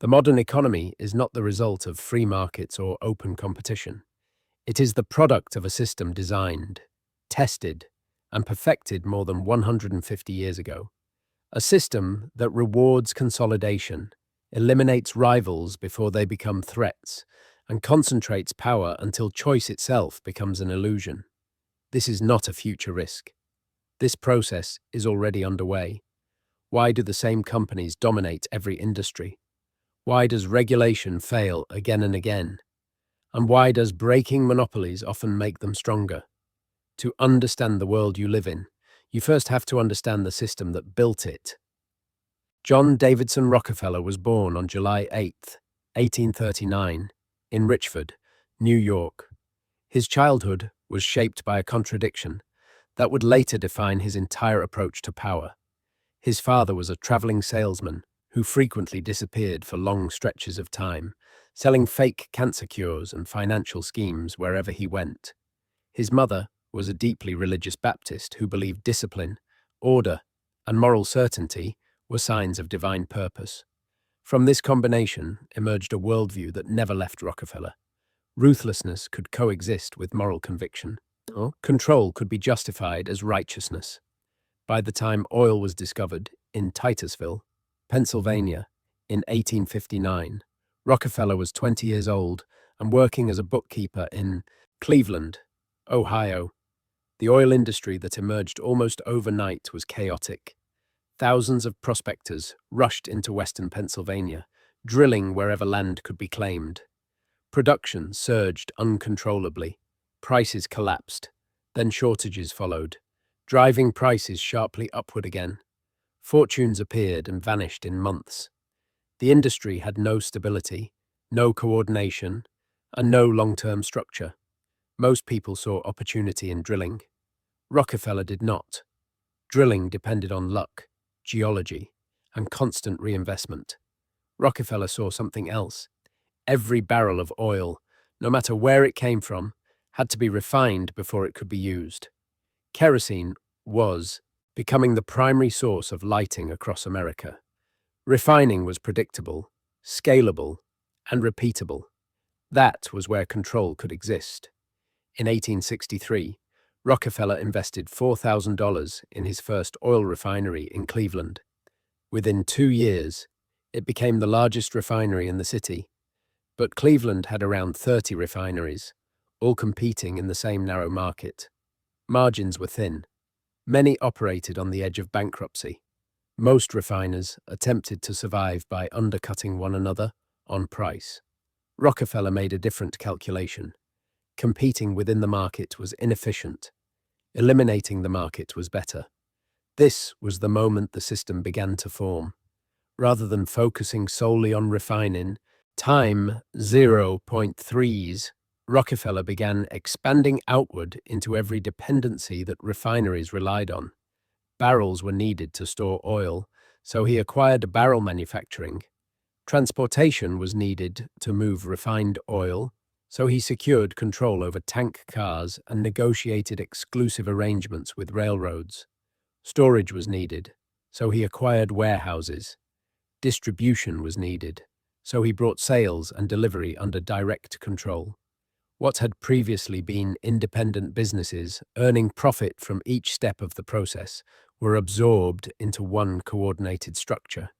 The modern economy is not the result of free markets or open competition. It is the product of a system designed, tested, and perfected more than 150 years ago. A system that rewards consolidation, eliminates rivals before they become threats, and concentrates power until choice itself becomes an illusion. This is not a future risk. This process is already underway. Why do the same companies dominate every industry? Why does regulation fail again and again? And why does breaking monopolies often make them stronger? To understand the world you live in, you first have to understand the system that built it. John Davidson Rockefeller was born on July 8, 1839, in Richford, New York. His childhood was shaped by a contradiction that would later define his entire approach to power. His father was a traveling salesman who frequently disappeared for long stretches of time, selling fake cancer cures and financial schemes wherever he went. His mother was a deeply religious Baptist who believed discipline, order, and moral certainty were signs of divine purpose. From this combination emerged a worldview that never left Rockefeller. Ruthlessness could coexist with moral conviction. Control could be justified as righteousness. By the time oil was discovered in Titusville, Pennsylvania, in 1859, Rockefeller was 20 years old and working as a bookkeeper in Cleveland, Ohio. The oil industry that emerged almost overnight was chaotic. Thousands of prospectors rushed into western Pennsylvania, drilling wherever land could be claimed. Production surged uncontrollably. Prices collapsed. Then shortages followed, driving prices sharply upward again. Fortunes appeared and vanished in months. The industry had no stability, no coordination, and no long-term structure. Most people saw opportunity in drilling. Rockefeller did not. Drilling depended on luck, geology, and constant reinvestment. Rockefeller saw something else. Every barrel of oil, no matter where it came from, had to be refined before it could be used. Kerosene was becoming the primary source of lighting across America. Refining was predictable, scalable, and repeatable. That was where control could exist. In 1863, Rockefeller invested $4,000 in his first oil refinery in Cleveland. Within 2 years, it became the largest refinery in the city. But Cleveland had around 30 refineries, all competing in the same narrow market. Margins were thin. Many operated on the edge of bankruptcy. Most refiners attempted to survive by undercutting one another on price. Rockefeller made a different calculation. Competing within the market was inefficient. Eliminating the market was better. This was the moment the system began to form. Rather than focusing solely on refining, time 0.3s, Rockefeller began expanding outward into every dependency that refineries relied on. Barrels were needed to store oil, so he acquired barrel manufacturing. Transportation was needed to move refined oil, so he secured control over tank cars and negotiated exclusive arrangements with railroads. Storage was needed, so he acquired warehouses. Distribution was needed, so he brought sales and delivery under direct control. What had previously been independent businesses earning profit from each step of the process were absorbed into one coordinated structure.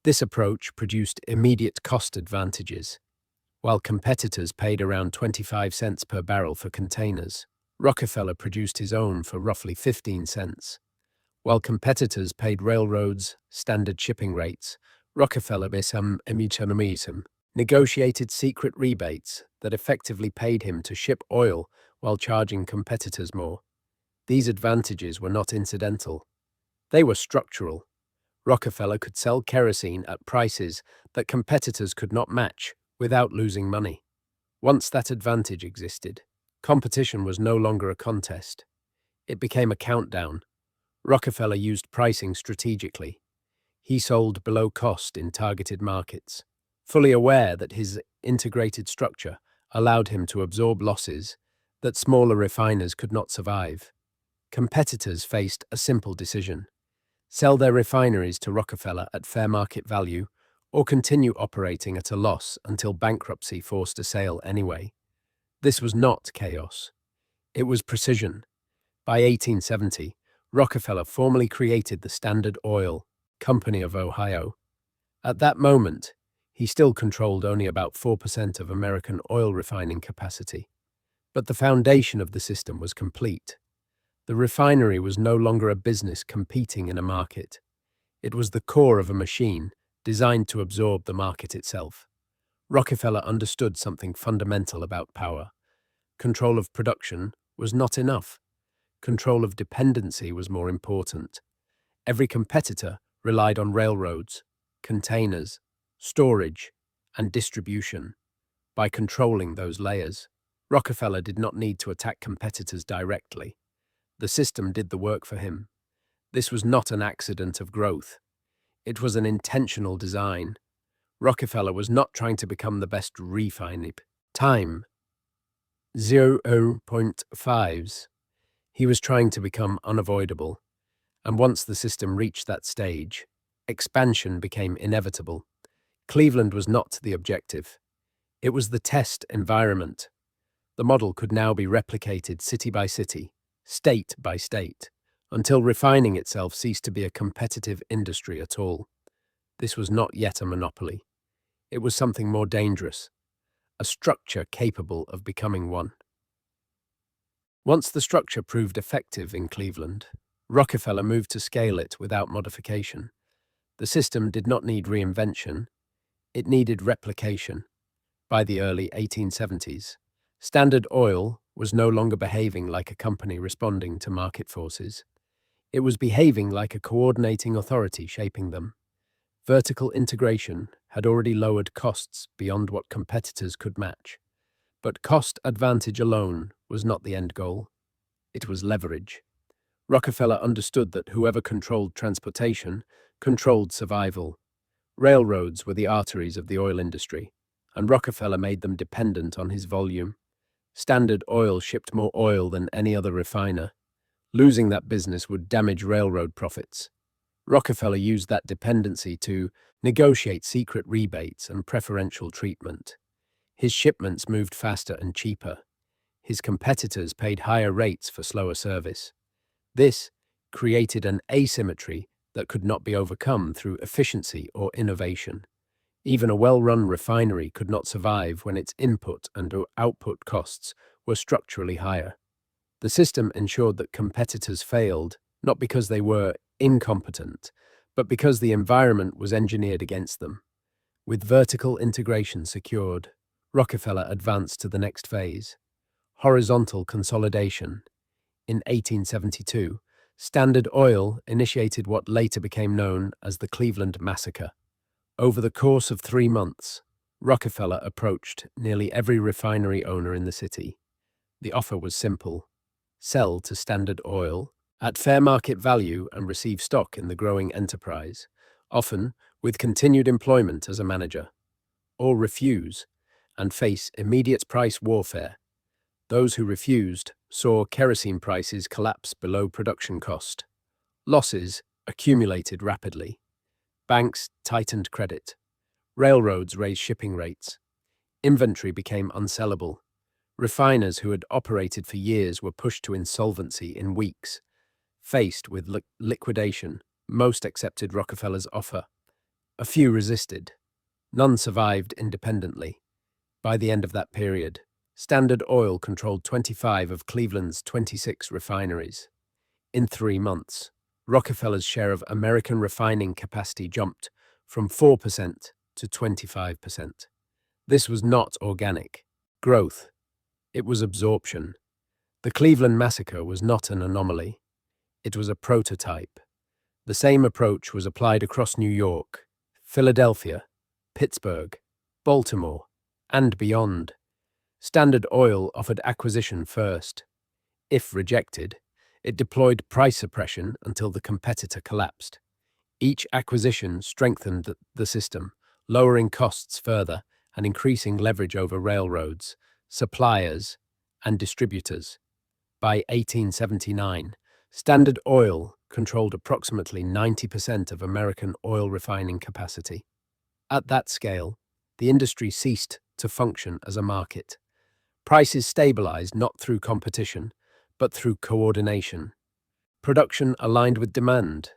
This approach produced immediate cost advantages. While competitors paid around 25 cents per barrel for containers, Rockefeller produced his own for roughly 15 cents. While competitors paid railroads standard shipping rates, Rockefeller negotiated secret rebates that effectively paid him to ship oil while charging competitors more. These advantages were not incidental. They were structural. Rockefeller could sell kerosene at prices that competitors could not match without losing money. Once that advantage existed, competition was no longer a contest. It became a countdown. Rockefeller used pricing strategically. He sold below cost in targeted markets, fully aware that his integrated structure allowed him to absorb losses that smaller refiners could not survive. Competitors faced a simple decision: sell their refineries to Rockefeller at fair market value or continue operating at a loss until bankruptcy forced a sale anyway. This was not chaos. It was precision. By 1870, Rockefeller formally created the Standard Oil Company of Ohio. At that moment, he still controlled only about 4% of American oil refining capacity. But the foundation of the system was complete. The refinery was no longer a business competing in a market. It was the core of a machine designed to absorb the market itself. Rockefeller understood something fundamental about power. Control of production was not enough. Control of dependency was more important. Every competitor relied on railroads, containers, storage, and distribution. By controlling those layers, Rockefeller did not need to attack competitors directly. The system did the work for him. This was not an accident of growth. It was an intentional design. Rockefeller was not trying to become the best refiner. Time 0.5s. He was trying to become unavoidable. And once the system reached that stage, expansion became inevitable. Cleveland was not the objective. It was the test environment. The model could now be replicated city by city, state by state, until refining itself ceased to be a competitive industry at all. This was not yet a monopoly. It was something more dangerous, a structure capable of becoming one. Once the structure proved effective in Cleveland, Rockefeller moved to scale it without modification. The system did not need reinvention, it needed replication. By the early 1870s, Standard Oil was no longer behaving like a company responding to market forces. It was behaving like a coordinating authority shaping them. Vertical integration had already lowered costs beyond what competitors could match. But cost advantage alone was not the end goal. It was leverage. Rockefeller understood that whoever controlled transportation controlled survival. Railroads were the arteries of the oil industry, and Rockefeller made them dependent on his volume. Standard Oil shipped more oil than any other refiner. Losing that business would damage railroad profits. Rockefeller used that dependency to negotiate secret rebates and preferential treatment. His shipments moved faster and cheaper. His competitors paid higher rates for slower service. This created an asymmetry that could not be overcome through efficiency or innovation. Even a well-run refinery could not survive when its input and output costs were structurally higher. The system ensured that competitors failed, not because they were incompetent, but because the environment was engineered against them. With vertical integration secured, Rockefeller advanced to the next phase, horizontal consolidation. In 1872, Standard Oil initiated what later became known as the Cleveland Massacre. Over the course of 3 months, Rockefeller approached nearly every refinery owner in the city. The offer was simple: sell to Standard Oil at fair market value and receive stock in the growing enterprise, often with continued employment as a manager, or refuse and face immediate price warfare. Those who refused saw kerosene prices collapse below production cost. Losses accumulated rapidly. Banks tightened credit. Railroads raised shipping rates. Inventory became unsellable. Refiners who had operated for years were pushed to insolvency in weeks. Faced with liquidation, most accepted Rockefeller's offer. A few resisted. None survived independently. By the end of that period, Standard Oil controlled 25 of Cleveland's 26 refineries. In 3 months, Rockefeller's share of American refining capacity jumped from 4% to 25%. This was not organic growth. It was absorption. The Cleveland Massacre was not an anomaly. It was a prototype. The same approach was applied across New York, Philadelphia, Pittsburgh, Baltimore, and beyond. Standard Oil offered acquisition first. If rejected, it deployed price suppression until the competitor collapsed. Each acquisition strengthened the system, lowering costs further and increasing leverage over railroads, suppliers, and distributors. By 1879, Standard Oil controlled approximately 90% of American oil refining capacity. At that scale, the industry ceased to function as a market. Prices stabilized not through competition, but through coordination. Production aligned with demand.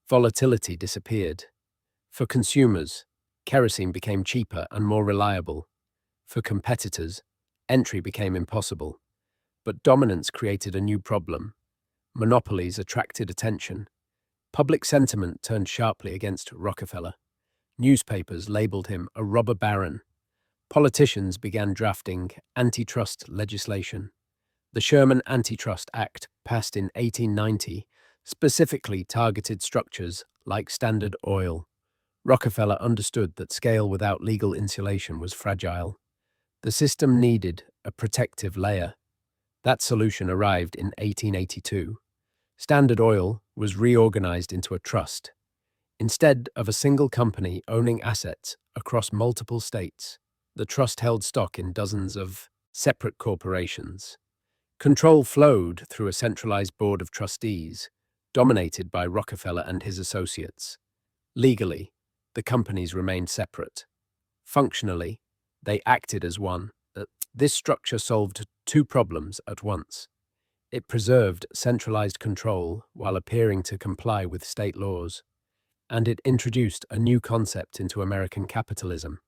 Volatility disappeared. For consumers, kerosene became cheaper and more reliable. For competitors, entry became impossible. But dominance created a new problem. Monopolies attracted attention. Public sentiment turned sharply against Rockefeller. Newspapers labeled him a robber baron. Politicians began drafting antitrust legislation. The Sherman Antitrust Act, passed in 1890, specifically targeted structures like Standard Oil. Rockefeller understood that scale without legal insulation was fragile. The system needed a protective layer. That solution arrived in 1882. Standard Oil was reorganized into a trust. Instead of a single company owning assets across multiple states, the trust held stock in dozens of separate corporations. Control flowed through a centralized board of trustees, dominated by Rockefeller and his associates. Legally, the companies remained separate. Functionally, they acted as one. This structure solved two problems at once. It preserved centralized control while appearing to comply with state laws, and it introduced a new concept into American capitalism: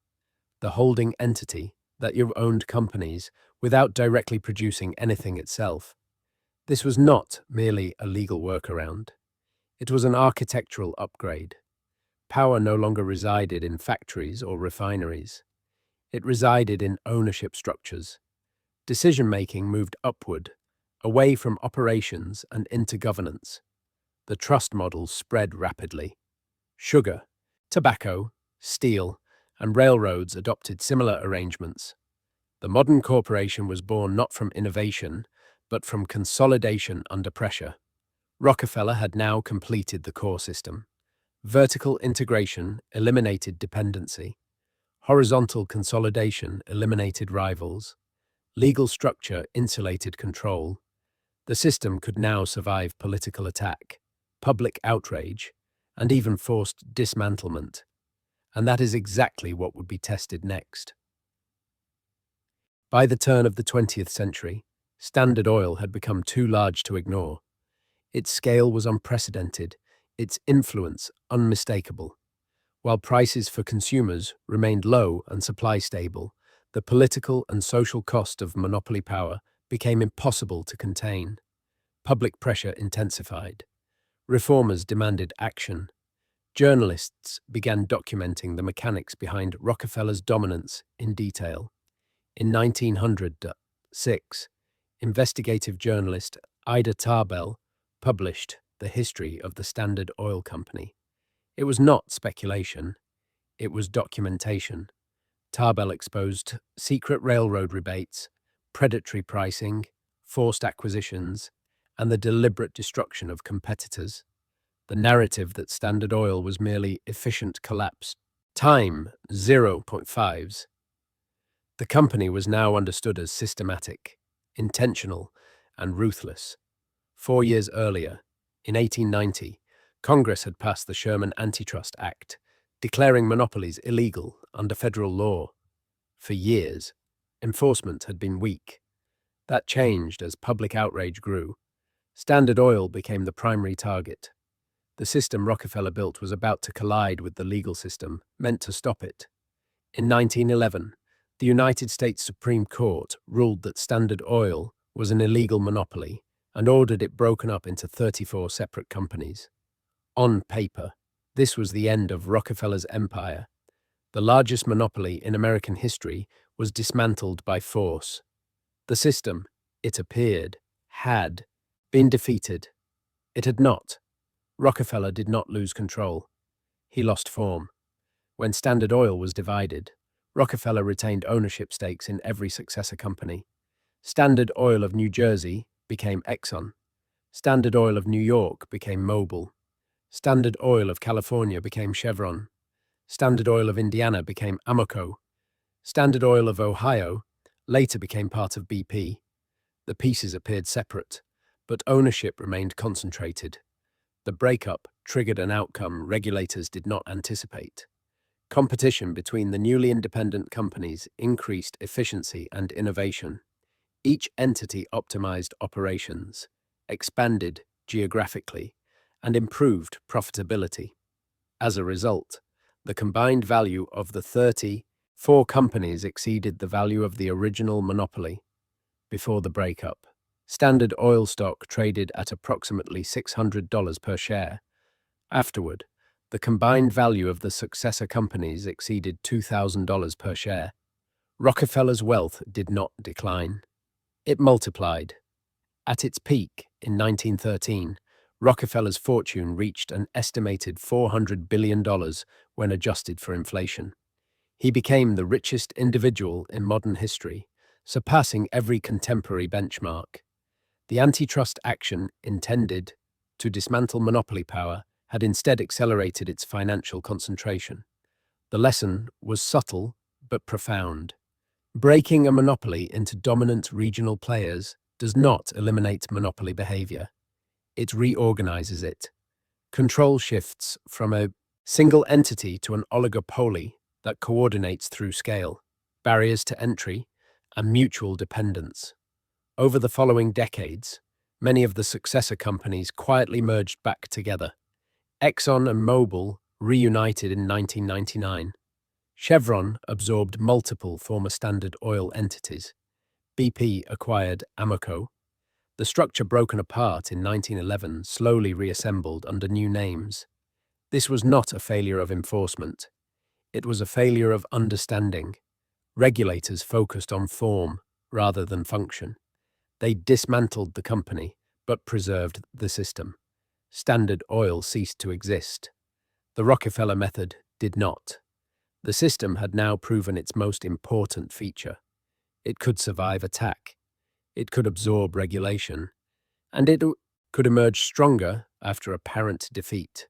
the holding entity that you owned companies without directly producing anything itself. This was not merely a legal workaround. It was an architectural upgrade. Power no longer resided in factories or refineries. It resided in ownership structures. Decision-making moved upward, away from operations and into governance. The trust model spread rapidly. Sugar, tobacco, steel, and railroads adopted similar arrangements. The modern corporation was born not from innovation, but from consolidation under pressure. Rockefeller had now completed the core system. Vertical integration eliminated dependency. Horizontal consolidation eliminated rivals. Legal structure insulated control. The system could now survive political attack, public outrage, and even forced dismantlement. And that is exactly what would be tested next. By the turn of the 20th century, Standard Oil had become too large to ignore. Its scale was unprecedented, its influence unmistakable. While prices for consumers remained low and supply stable, the political and social cost of monopoly power became impossible to contain. Public pressure intensified. Reformers demanded action. Journalists began documenting the mechanics behind Rockefeller's dominance in detail. In 1906, investigative journalist Ida Tarbell published The History of the Standard Oil Company. It was not speculation, it was documentation. Tarbell exposed secret railroad rebates, predatory pricing, forced acquisitions, and the deliberate destruction of competitors. The narrative that Standard Oil was merely efficient collapse. Time 0.5s. The company was now understood as systematic, intentional, and ruthless. 4 years earlier, in 1890, Congress had passed the Sherman Antitrust Act, declaring monopolies illegal under federal law. For years, enforcement had been weak. That changed as public outrage grew. Standard Oil became the primary target. The system Rockefeller built was about to collide with the legal system, meant to stop it. In 1911, the United States Supreme Court ruled that Standard Oil was an illegal monopoly and ordered it broken up into 34 separate companies. On paper, this was the end of Rockefeller's empire. The largest monopoly in American history was dismantled by force. The system, it appeared, had been defeated. It had not. Rockefeller did not lose control. He lost form. When Standard Oil was divided, Rockefeller retained ownership stakes in every successor company. Standard Oil of New Jersey became Exxon. Standard Oil of New York became Mobil. Standard Oil of California became Chevron. Standard Oil of Indiana became Amoco. Standard Oil of Ohio later became part of BP. The pieces appeared separate, but ownership remained concentrated. The breakup triggered an outcome regulators did not anticipate. Competition between the newly independent companies increased efficiency and innovation. Each entity optimized operations, expanded geographically, and improved profitability. As a result, the combined value of the 34 companies exceeded the value of the original monopoly before the breakup. Standard Oil stock traded at approximately $600 per share. Afterward, the combined value of the successor companies exceeded $2,000 per share. Rockefeller's wealth did not decline. It multiplied. At its peak in 1913, Rockefeller's fortune reached an estimated $400 billion when adjusted for inflation. He became the richest individual in modern history, surpassing every contemporary benchmark. The antitrust action intended to dismantle monopoly power had instead accelerated its financial concentration. The lesson was subtle but profound. Breaking a monopoly into dominant regional players does not eliminate monopoly behavior. It reorganizes it. Control shifts from a single entity to an oligopoly that coordinates through scale, barriers to entry, and mutual dependence. Over the following decades, many of the successor companies quietly merged back together. Exxon and Mobil reunited in 1999. Chevron absorbed multiple former Standard Oil entities. BP acquired Amoco. The structure broken apart in 1911 slowly reassembled under new names. This was not a failure of enforcement. It was a failure of understanding. Regulators focused on form rather than function. They dismantled the company, but preserved the system. Standard Oil ceased to exist. The Rockefeller method did not. The system had now proven its most important feature. It could survive attack. It could absorb regulation. And it could emerge stronger after apparent defeat.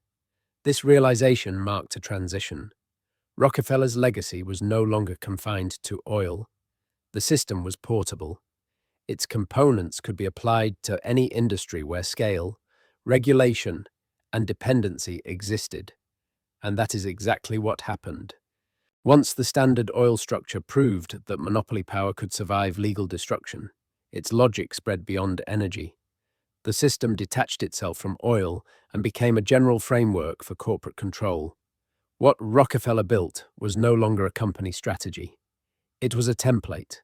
This realization marked a transition. Rockefeller's legacy was no longer confined to oil. The system was portable. Its components could be applied to any industry where scale, regulation, and dependency existed. And that is exactly what happened. Once the Standard Oil structure proved that monopoly power could survive legal destruction, its logic spread beyond energy. The system detached itself from oil and became a general framework for corporate control. What Rockefeller built was no longer a company strategy. It was a template.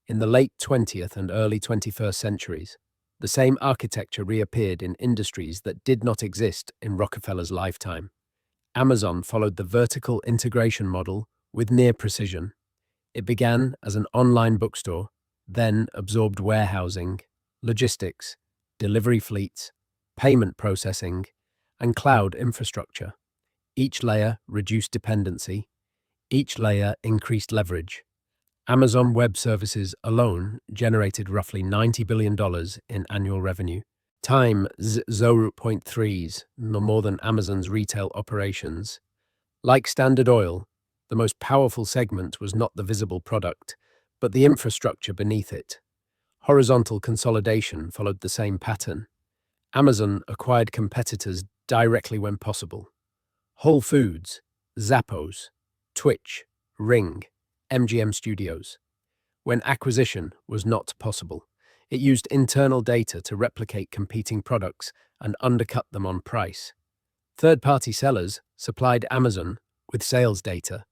In the late 20th and early 21st centuries, the same architecture reappeared in industries that did not exist in Rockefeller's lifetime. Amazon followed the vertical integration model with near precision. It began as an online bookstore, then absorbed warehousing, logistics, delivery fleets, payment processing, and cloud infrastructure. Each layer reduced dependency. Each layer increased leverage. Amazon Web Services alone generated roughly $90 billion in annual revenue. Time 0.3s, no more than Amazon's retail operations. Like Standard Oil, the most powerful segment was not the visible product, but the infrastructure beneath it. Horizontal consolidation followed the same pattern. Amazon acquired competitors directly when possible. Whole Foods, Zappos, Twitch, Ring, MGM Studios. When acquisition was not possible, it used internal data to replicate competing products and undercut them on price. Third-party sellers supplied Amazon with sales data.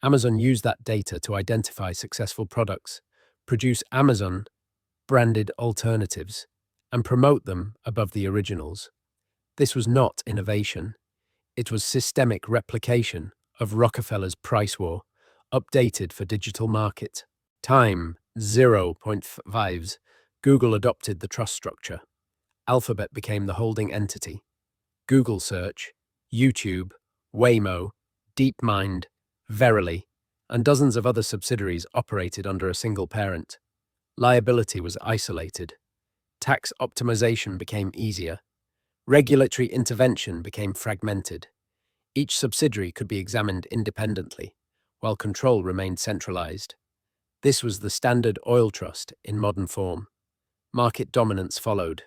Amazon used that data to identify successful products, produce Amazon-branded alternatives, and promote them above the originals. This was not innovation. It was systemic replication of Rockefeller's price war, updated for digital market. Time 0.5s. Google adopted the trust structure. Alphabet became the holding entity. Google Search, YouTube, Waymo, DeepMind, Verily, and dozens of other subsidiaries operated under a single parent. Liability was isolated. Tax optimization became easier. Regulatory intervention became fragmented. Each subsidiary could be examined independently, while control remained centralized. This was the Standard Oil Trust in modern form. Market dominance followed.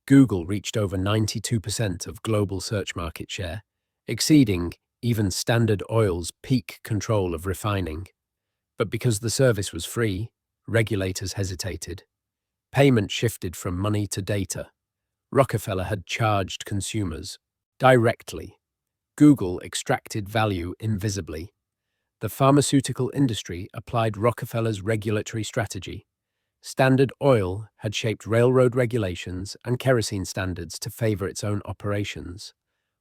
Google reached over 92% of global search market share, exceeding even Standard Oil's peak control of refining. But because the service was free, regulators hesitated. Payment shifted from money to data. Rockefeller had charged consumers directly. Google extracted value invisibly. The pharmaceutical industry applied Rockefeller's regulatory strategy. Standard Oil had shaped railroad regulations and kerosene standards to favor its own operations.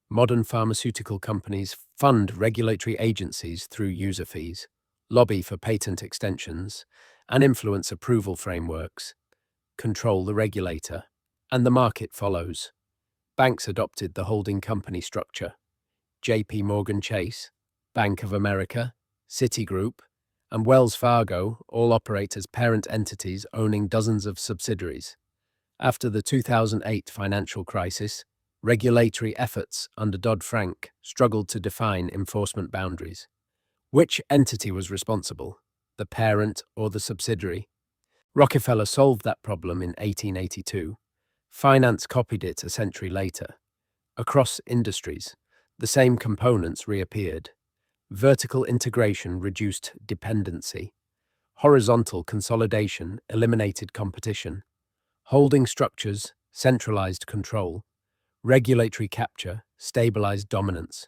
Modern pharmaceutical companies fund regulatory agencies through user fees, lobby for patent extensions, and influence approval frameworks. Control the regulator, and the market follows. Banks adopted the holding company structure. J.P. Morgan Chase, Bank of America, Citigroup, and Wells Fargo all operate as parent entities owning dozens of subsidiaries. After the 2008 financial crisis, regulatory efforts under Dodd-Frank struggled to define enforcement boundaries. Which entity was responsible, the parent or the subsidiary? Rockefeller solved that problem in 1882. Finance copied it a century later. Across industries, the same components reappeared. Vertical integration reduced dependency. Horizontal consolidation eliminated competition. Holding structures centralized control. Regulatory capture stabilized dominance.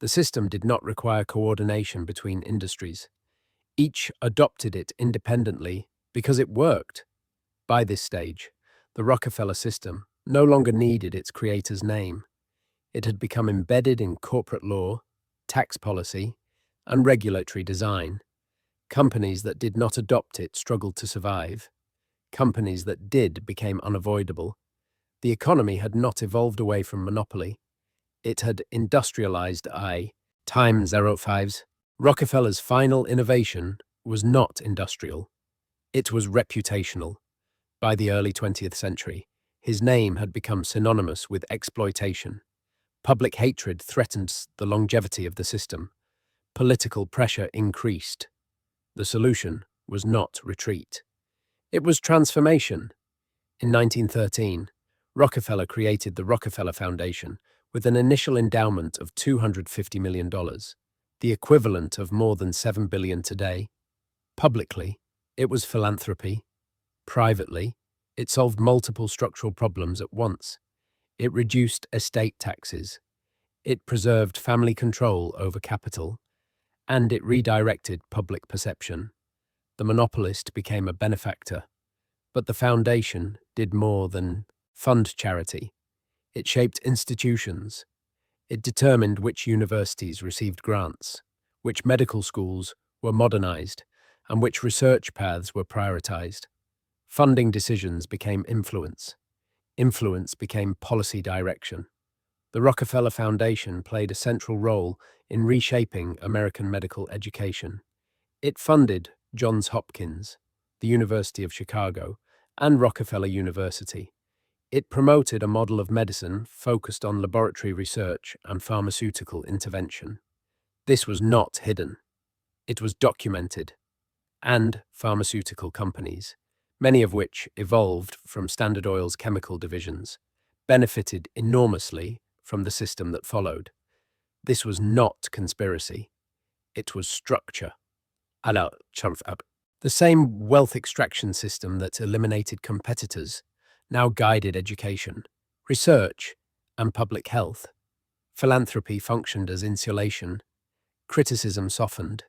The system did not require coordination between industries. Each adopted it independently because it worked. By this stage, the Rockefeller system no longer needed its creator's name. It had become embedded in corporate law, tax policy, and regulatory design. Companies that did not adopt it struggled to survive. Companies that did became unavoidable. The economy had not evolved away from monopoly. It had industrialized. Time 05s. Rockefeller's final innovation was not industrial. It was reputational. By the early 20th century, his name had become synonymous with exploitation. Public hatred threatened the longevity of the system. Political pressure increased. The solution was not retreat. It was transformation. In 1913, Rockefeller created the Rockefeller Foundation with an initial endowment of $250 million, the equivalent of more than $7 billion today. Publicly, it was philanthropy. Privately, it solved multiple structural problems at once. It reduced estate taxes. It preserved family control over capital. And it redirected public perception. The monopolist became a benefactor. But the foundation did more than fund charity. It shaped institutions. It determined which universities received grants, which medical schools were modernized, and which research paths were prioritized. Funding decisions became influence. Influence became policy direction. The Rockefeller Foundation played a central role in reshaping American medical education. It funded Johns Hopkins, the University of Chicago, and Rockefeller University. It promoted a model of medicine focused on laboratory research and pharmaceutical intervention. This was not hidden. It was documented. And pharmaceutical companies, many of which evolved from Standard Oil's chemical divisions, benefited enormously from the system that followed. This was not conspiracy. It was structure. The same wealth extraction system that eliminated competitors now guided education, research, and public health. Philanthropy functioned as insulation. Criticism softened.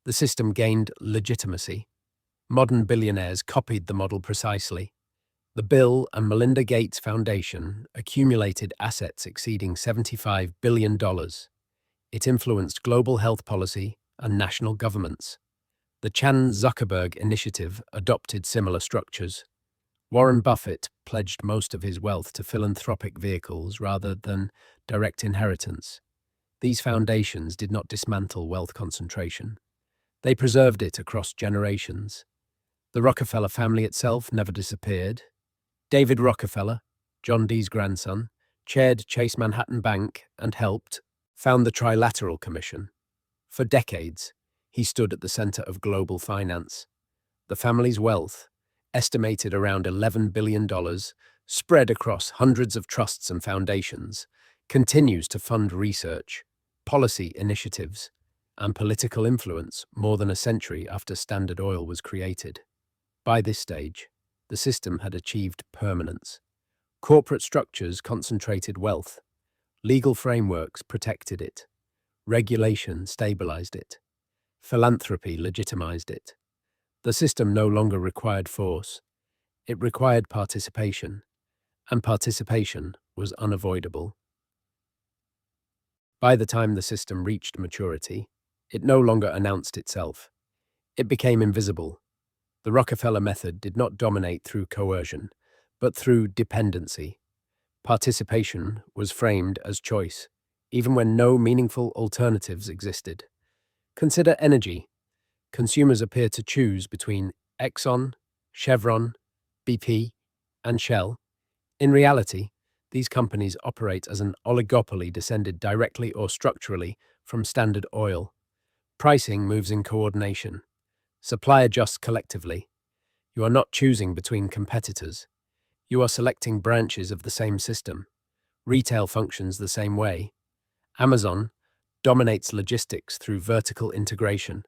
The system gained legitimacy. Modern billionaires copied the model precisely. The Bill and Melinda Gates Foundation accumulated assets exceeding $75 billion. It influenced global health policy and national governments. The Chan Zuckerberg Initiative adopted similar structures. Warren Buffett pledged most of his wealth to philanthropic vehicles rather than direct inheritance. These foundations did not dismantle wealth concentration. They preserved it across generations. The Rockefeller family itself never disappeared. David Rockefeller, John D's grandson, chaired Chase Manhattan Bank and helped found the Trilateral Commission. For decades, he stood at the center of global finance. The family's wealth, estimated around $11 billion, spread across hundreds of trusts and foundations, continues to fund research, policy initiatives, and political influence more than a century after Standard Oil was created. By this stage, the system had achieved permanence. Corporate structures concentrated wealth, legal frameworks protected it, regulation stabilized it, philanthropy legitimized it. The system no longer required force, it required participation, and participation was unavoidable. By the time the system reached maturity, it no longer announced itself. It became invisible. The Rockefeller method did not dominate through coercion, but through dependency. Participation was framed as choice, even when no meaningful alternatives existed. Consider energy. Consumers appear to choose between Exxon, Chevron, BP, and Shell. In reality, these companies operate as an oligopoly descended directly or structurally from Standard Oil. Pricing moves in coordination. Supply adjusts collectively. You are not choosing between competitors. You are selecting branches of the same system. Retail functions the same way. Amazon dominates logistics through vertical integration.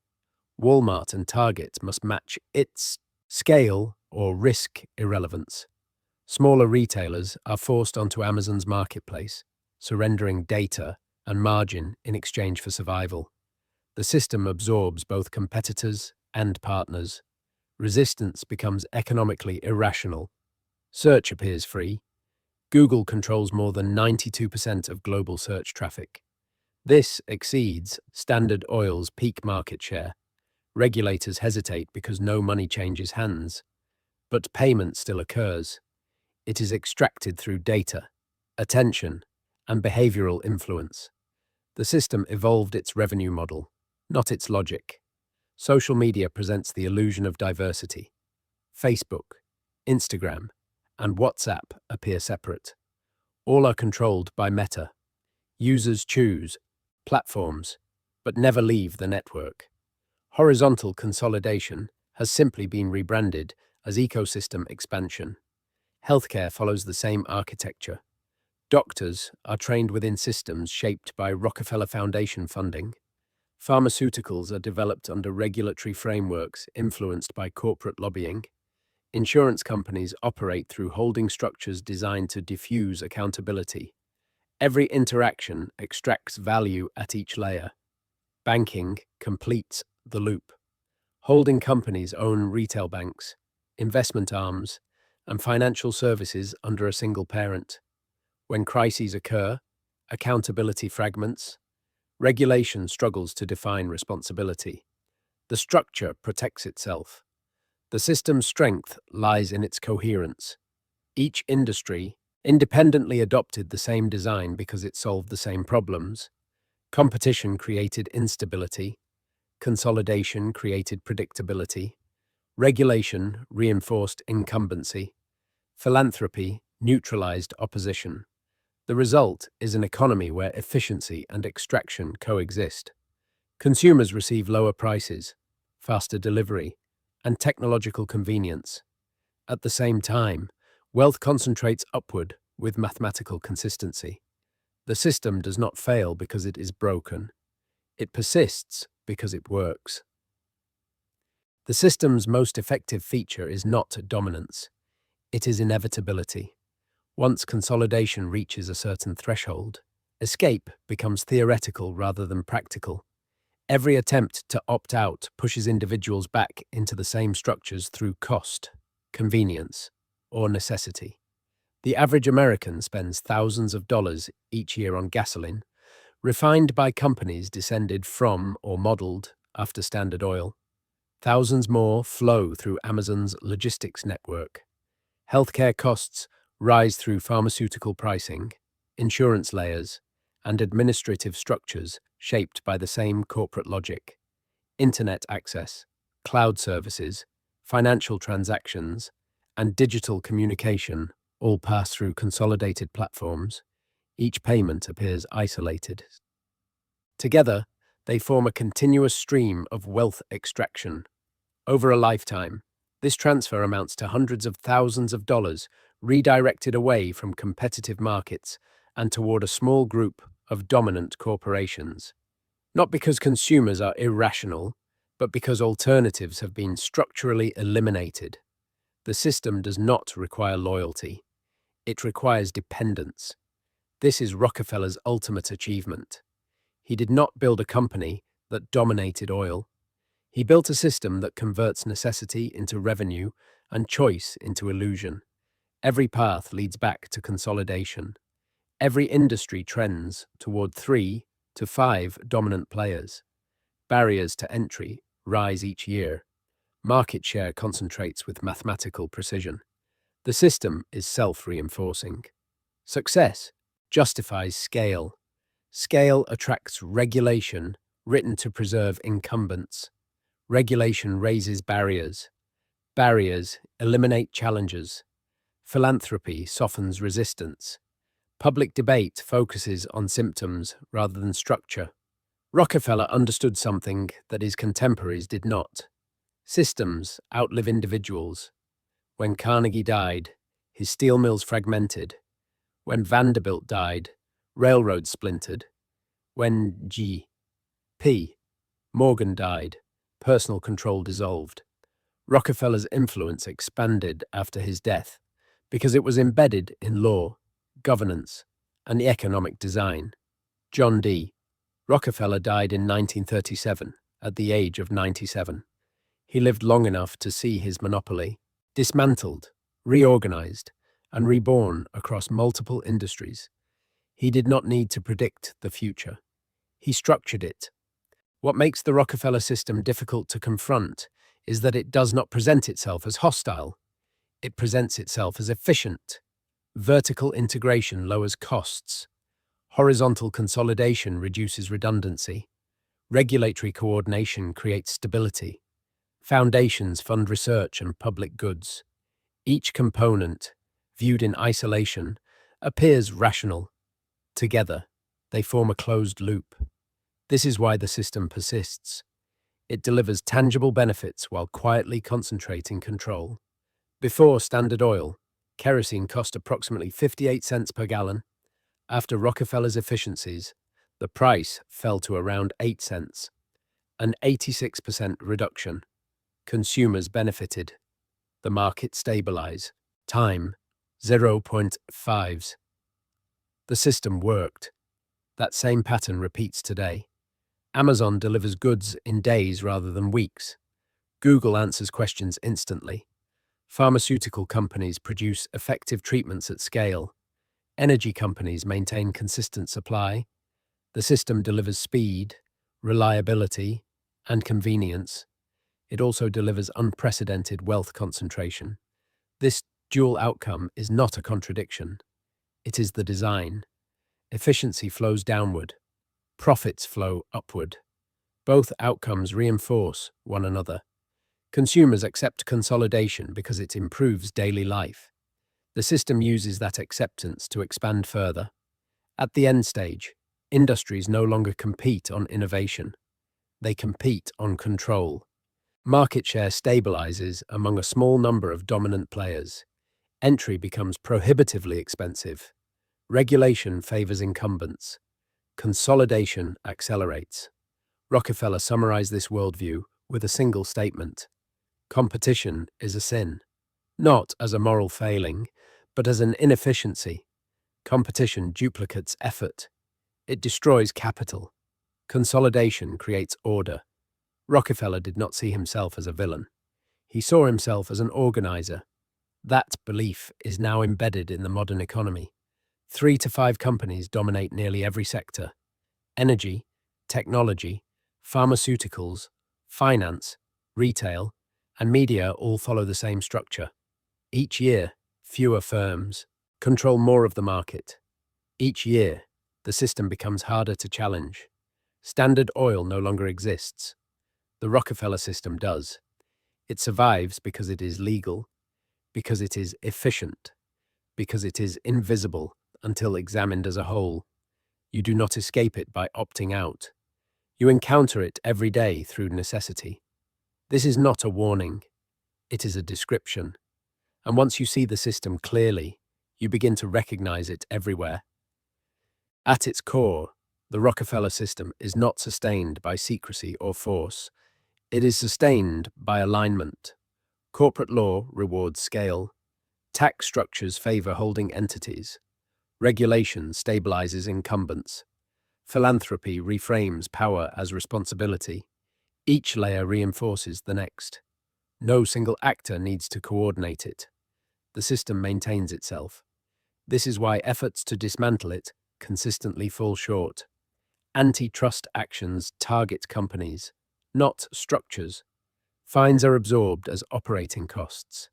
Walmart and Target must match its scale or risk irrelevance. Smaller retailers are forced onto Amazon's marketplace, surrendering data and margin in exchange for survival. The system absorbs both competitors and partners. Resistance becomes economically irrational. Search appears free. Google controls more than 92% of global search traffic. This exceeds Standard Oil's peak market share. Regulators hesitate because no money changes hands. But payment still occurs. It is extracted through data, attention, and behavioral influence. The system evolved its revenue model, not its logic. Social media presents the illusion of diversity. Facebook, Instagram, and WhatsApp appear separate. All are controlled by Meta. Users choose platforms, but never leave the network. Horizontal consolidation has simply been rebranded as ecosystem expansion. Healthcare follows the same architecture. Doctors are trained within systems shaped by Rockefeller Foundation funding. Pharmaceuticals are developed under regulatory frameworks influenced by corporate lobbying. Insurance companies operate through holding structures designed to diffuse accountability. Every interaction extracts value at each layer. Banking completes the loop. Holding companies own retail banks, investment arms, and financial services under a single parent. When crises occur, accountability fragments. Regulation struggles to define responsibility. The structure protects itself. The system's strength lies in its coherence. Each industry independently adopted the same design because it solved the same problems. Competition created instability. Consolidation created predictability. Regulation reinforced incumbency. Philanthropy neutralized opposition. The result is an economy where efficiency and extraction coexist. Consumers receive lower prices, faster delivery, and technological convenience. At the same time, wealth concentrates upward with mathematical consistency. The system does not fail because it is broken. It persists because it works. The system's most effective feature is not dominance. It is inevitability. Once consolidation reaches a certain threshold, escape becomes theoretical rather than practical. Every attempt to opt out pushes individuals back into the same structures through cost, convenience, or necessity. The average American spends thousands of dollars each year on gasoline, refined by companies descended from or modeled after Standard Oil. Thousands more flow through Amazon's logistics network. Healthcare costs rise through pharmaceutical pricing, insurance layers, and administrative structures shaped by the same corporate logic. Internet access, cloud services, financial transactions, and digital communication all pass through consolidated platforms. Each payment appears isolated. Together, they form a continuous stream of wealth extraction. Over a lifetime, this transfer amounts to hundreds of thousands of dollars redirected away from competitive markets and toward a small group of dominant corporations. Not because consumers are irrational, but because alternatives have been structurally eliminated. The system does not require loyalty. It requires dependence. This is Rockefeller's ultimate achievement. He did not build a company that dominated oil. He built a system that converts necessity into revenue and choice into illusion. Every path leads back to consolidation. Every industry trends toward 3 to 5 dominant players. Barriers to entry rise each year. Market share concentrates with mathematical precision. The system is self-reinforcing. Success justifies scale. Scale attracts regulation written to preserve incumbents. Regulation raises barriers. Barriers eliminate challenges. Philanthropy softens resistance. Public debate focuses on symptoms rather than structure. Rockefeller understood something that his contemporaries did not. Systems outlive individuals. When Carnegie died, his steel mills fragmented. When Vanderbilt died, railroads splintered. When G.P. Morgan died, personal control dissolved. Rockefeller's influence expanded after his death because it was embedded in law, governance, and economic design. John D. Rockefeller died in 1937 at the age of 97. He lived long enough to see his monopoly dismantled, reorganized, and reborn across multiple industries. He did not need to predict the future. He structured it. What makes the Rockefeller system difficult to confront is that it does not present itself as hostile. It presents itself as efficient. Vertical integration lowers costs. Horizontal consolidation reduces redundancy. Regulatory coordination creates stability. Foundations fund research and public goods. Each component, viewed in isolation, appears rational. Together, they form a closed loop. This is why the system persists. It delivers tangible benefits while quietly concentrating control. Before Standard Oil, kerosene cost approximately 58 cents per gallon. After Rockefeller's efficiencies, the price fell to around 8 cents, an 86% reduction. Consumers benefited. The market stabilized. Time, 0.5s. The system worked. That same pattern repeats today. Amazon delivers goods in days rather than weeks. Google answers questions instantly. Pharmaceutical companies produce effective treatments at scale. Energy companies maintain consistent supply. The system delivers speed, reliability, and convenience. It also delivers unprecedented wealth concentration. This dual outcome is not a contradiction. It is the design. Efficiency flows downward. Profits flow upward. Both outcomes reinforce one another. Consumers accept consolidation because it improves daily life. The system uses that acceptance to expand further. At the end stage, industries no longer compete on innovation. They compete on control. Market share stabilizes among a small number of dominant players. Entry becomes prohibitively expensive. Regulation favors incumbents. Consolidation accelerates. Rockefeller summarized this worldview with a single statement. Competition is a sin, not as a moral failing, but as an inefficiency. Competition duplicates effort. It destroys capital. Consolidation creates order. Rockefeller did not see himself as a villain. He saw himself as an organizer. That belief is now embedded in the modern economy. 3 to 5 companies dominate nearly every sector. Energy, technology, pharmaceuticals, finance, retail, and media all follow the same structure. Each year, fewer firms control more of the market. Each year, the system becomes harder to challenge. Standard Oil no longer exists. The Rockefeller system does. It survives because it is legal, because it is efficient, because it is invisible until examined as a whole. You do not escape it by opting out. You encounter it every day through necessity. This is not a warning. It is a description. And once you see the system clearly, you begin to recognize it everywhere. At its core, The Rockefeller system is not sustained by secrecy or force. It is sustained by alignment. Corporate law rewards scale. Tax structures favor holding entities. Regulation stabilizes incumbents. Philanthropy reframes power as responsibility. Each layer reinforces the next. No single actor needs to coordinate it. The system maintains itself. This is why efforts to dismantle it consistently fall short. Antitrust actions target companies, not structures. Fines are absorbed as operating costs.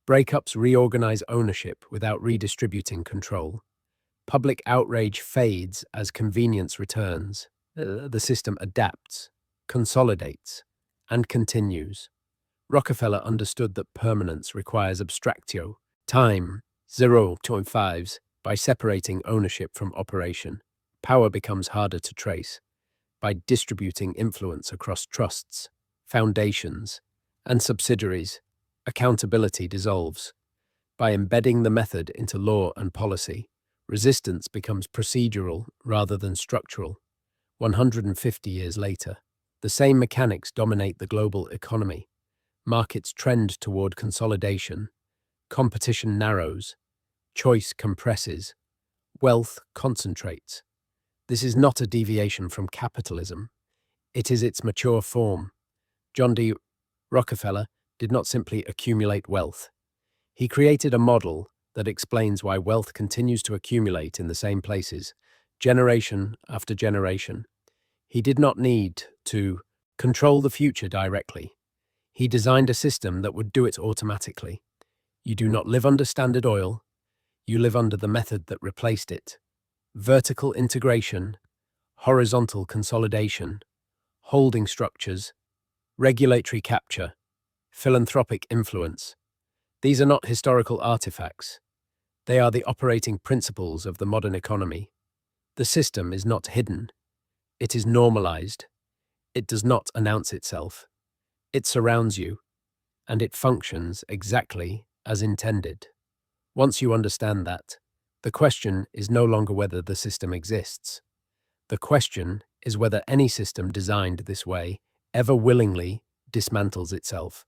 Breakups reorganize ownership without redistributing control. Public outrage fades as convenience returns. The system adapts, consolidates, and continues. Rockefeller understood that permanence requires abstractio, time, 0.5s. By separating ownership from operation, power becomes harder to trace. By distributing influence across trusts, foundations, and subsidiaries, accountability dissolves. By embedding the method into law and policy, resistance becomes procedural rather than structural. 150 years later, the same mechanics dominate the global economy. Markets trend toward consolidation. Competition narrows. Choice compresses. Wealth concentrates. This is not a deviation from capitalism. It is its mature form. John D. Rockefeller did not simply accumulate wealth. He created a model that explains why wealth continues to accumulate in the same places, generation after generation. He did not need to control the future directly. He designed a system that would do it automatically. You do not live under Standard Oil. You live under the method that replaced it. Vertical integration, horizontal consolidation, holding structures, regulatory capture, philanthropic influence. These are not historical artifacts. They are the operating principles of the modern economy. The system is not hidden. It is normalized. It does not announce itself. It surrounds you, and it functions exactly as intended. Once you understand that, the question is no longer whether the system exists. The question is whether any system designed this way ever willingly dismantles itself.